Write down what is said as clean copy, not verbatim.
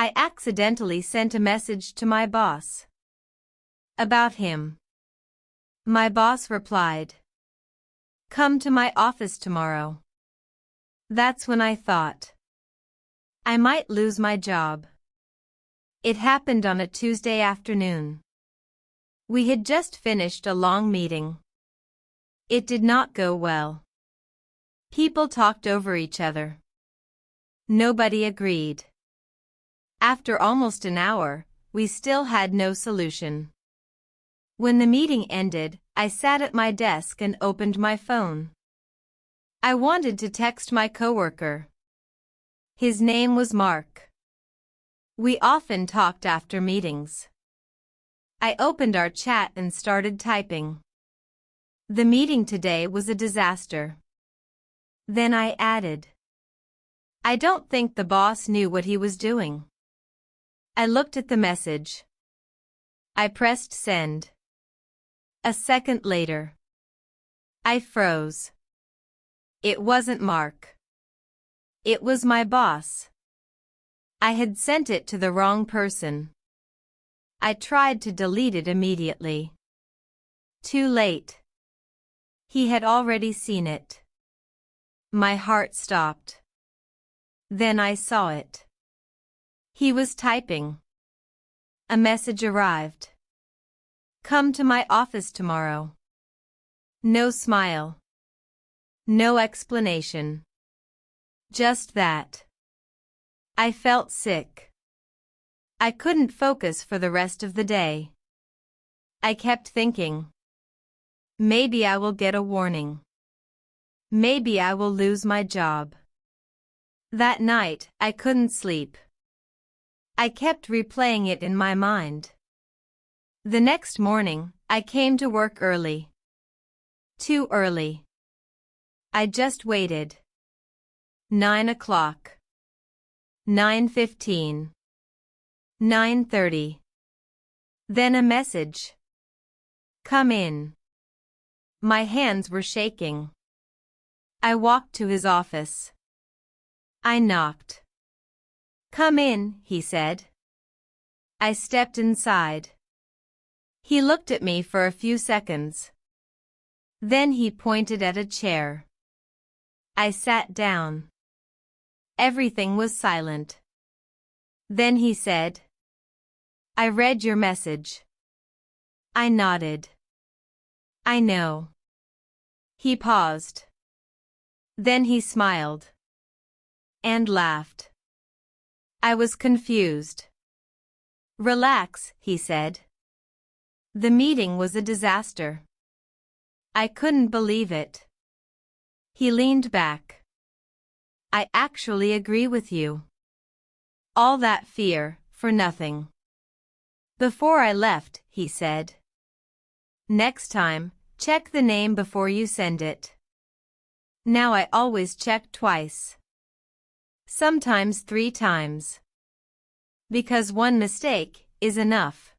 I accidentally sent a message to my boss. About him. My boss replied. Come to my office tomorrow. That's when I thought I might lose my job. It happened on a Tuesday afternoon. We had just finished a long meeting. It did not go well. People talked over each other. Nobody agreed. After almost an hour, we still had no solution. When the meeting ended, I sat at my desk and opened my phone. I wanted to text my coworker. His name was Mark. We often talked after meetings. I opened our chat and started typing. The meeting today was a disaster. Then I added, I don't think the boss knew what he was doing. I looked at the message. I pressed send. A second later, I froze. It wasn't Mark. It was my boss. I had sent it to the wrong person. I tried to delete it immediately. Too late. He had already seen it. My heart stopped. Then I saw it. He was typing. A message arrived. Come to my office tomorrow. No smile. No explanation. Just that. I felt sick. I couldn't focus for the rest of the day. I kept thinking. Maybe I will get a warning. Maybe I will lose my job. That night, I couldn't sleep. I kept replaying it in my mind. The next morning, I came to work early. Too early. I just waited. 9 o'clock. 9:15. 9:30. Then a message. Come in. My hands were shaking. I walked to his office. I knocked. Come in, he said. I stepped inside. He looked at me for a few seconds. Then he pointed at a chair. I sat down. Everything was silent. Then he said, I read your message. I nodded. I know. He paused. Then he smiled. And laughed. I was confused. Relax, he said. The meeting was a disaster. I couldn't believe it. He leaned back. I actually agree with you. All that fear, for nothing. Before I left, he said. Next time, check the name before you send it. Now I always check twice. Sometimes 3 times. Because one mistake is enough.